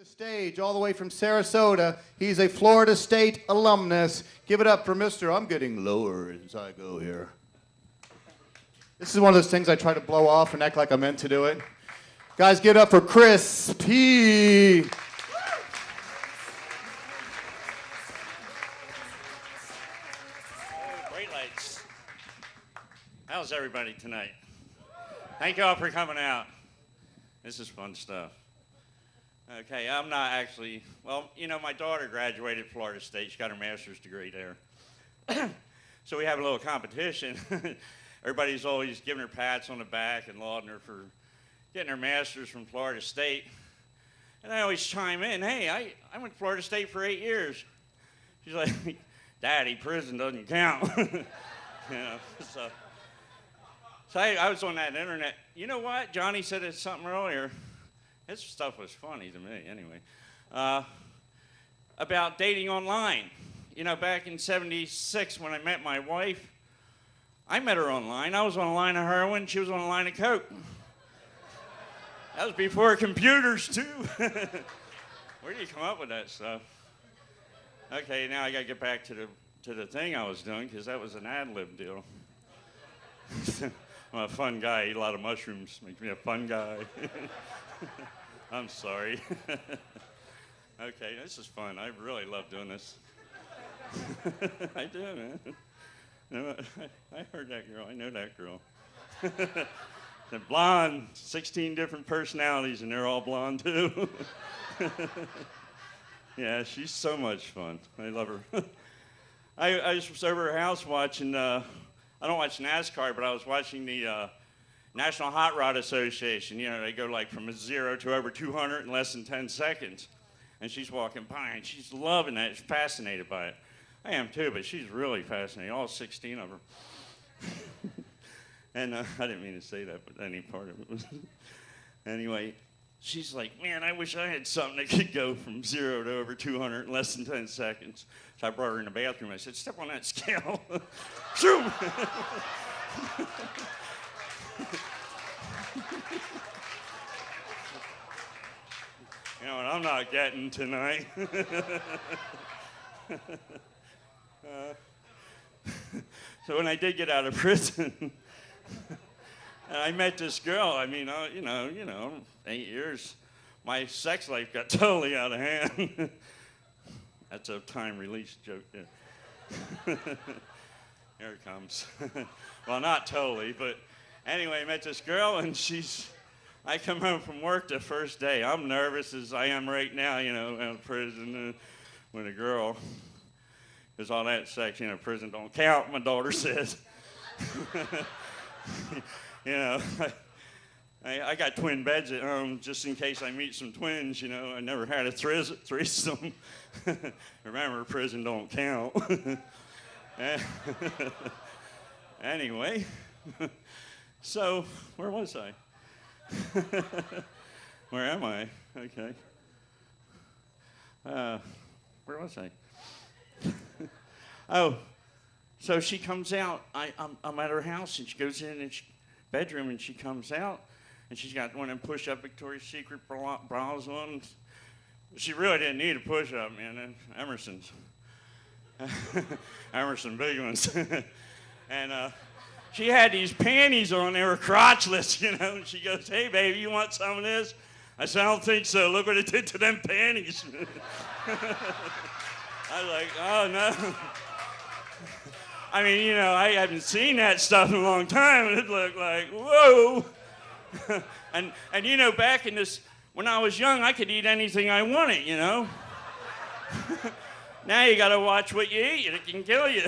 The stage all the way from Sarasota. He's a Florida State alumnus. Give it up for Mr. I'm getting lower as I go here. This is one of those things I try to blow off and act like I meant to do it. Guys, give it up for Chris P. Great lights. How's everybody tonight? Thank you all for coming out. This is fun stuff. Okay, I'm not actually, well, you know, my daughter graduated Florida State. She got her master's degree there. So we have a little competition. Everybody's always giving her pats on the back and lauding her for getting her master's from Florida State. And I always chime in, hey, I went to Florida State for 8 years. She's like, Daddy, prison doesn't count. You know, so I was on that internet. You know what? Johnny said it something earlier. His stuff was funny to me, anyway. About dating online. You know, back in '76 when I met my wife, I met her online. I was on a line of heroin. She was on a line of coke. That was before computers, too. Where do you come up with that stuff? Okay, now I got to get back to the thing I was doing, because that was an ad-lib deal. I'm a fun guy. I eat a lot of mushrooms. Makes me a fun guy. I'm sorry. Okay, this is fun. I really love doing this. I do, man. No, I heard that girl. I know that girl. The blonde, 16 different personalities, and they're all blonde, too. Yeah, she's so much fun. I love her. I just was over her house watching, I don't watch NASCAR, but I was watching the National Hot Rod Association. You know, they go like from 0 to over 200 in less than 10 seconds. And she's walking by, and she's loving that. She's fascinated by it. I am too, but she's really fascinated, all 16 of her. And I didn't mean to say that, but any part of it was. Anyway, she's like, man, I wish I had something that could go from 0 to over 200 in less than 10 seconds. So I brought her in the bathroom. I said, step on that scale. Zoom! You know what I'm not getting tonight? So when I did get out of prison, I met this girl. I mean, you know, 8 years. My sex life got totally out of hand. That's a time release joke there. Here it comes. Well, not totally, but anyway, I met this girl, and I come home from work the first day. I'm nervous as I am right now, you know, out of prison with a girl. Because all that sex, you know, prison don't count, my daughter says. You know, I got twin beds at home just in case I meet some twins, you know. I never had a threesome. Remember, prison don't count. Anyway, so where was I? Where am I? Okay. Where was I? Oh, so she comes out. I'm at her house, and she goes in and bedroom, and she comes out, and she's got one of them push-up Victoria's Secret bras on. She really didn't need a push-up, man. Emerson's. Emerson big ones. And she had these panties on. They were crotchless, you know. And she goes, hey, baby, you want some of this? I said, I don't think so. Look what it did to them panties. I was like, oh, no. I mean, you know, I haven't seen that stuff in a long time, and it looked like, whoa. and you know, back in this, when I was young, I could eat anything I wanted, you know. Now you got to watch what you eat. It can kill you.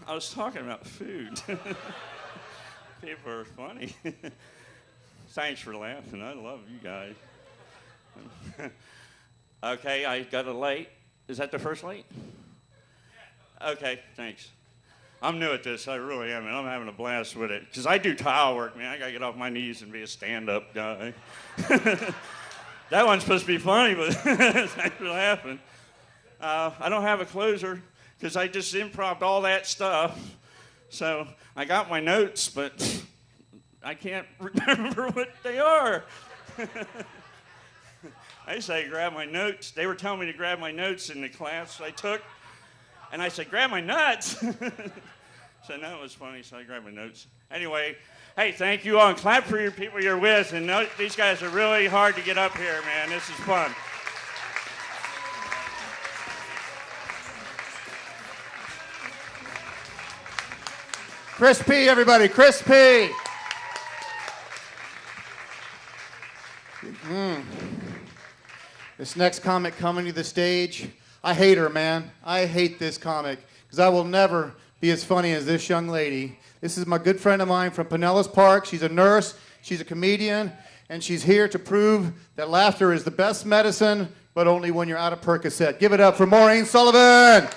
I was talking about food. People are funny. Thanks for laughing. I love you guys. Okay, I got a light. Is that the first light? Okay, thanks. I'm new at this. I really am, and I'm having a blast with it. Because I do tile work, man. I got to get off my knees and be a stand-up guy. That one's supposed to be funny, but thanks for laughing. I don't have a closer because I just improv all that stuff. So I got my notes, but I can't remember what they are. I say grab my notes. They were telling me to grab my notes in the class I took. And I said, grab my nuts. So no, it was funny, so I grabbed my notes. Anyway, hey, thank you all, and clap for your people you're with. And these guys are really hard to get up here, man. This is fun. Chris P., everybody, Chris P. This next comic coming to the stage, I hate her, man. I hate this comic because I will never be as funny as this young lady. This is my good friend of mine from Pinellas Park. She's a nurse, she's a comedian, and she's here to prove that laughter is the best medicine, but only when you're out of Percocet. Give it up for Maureen Sullivan.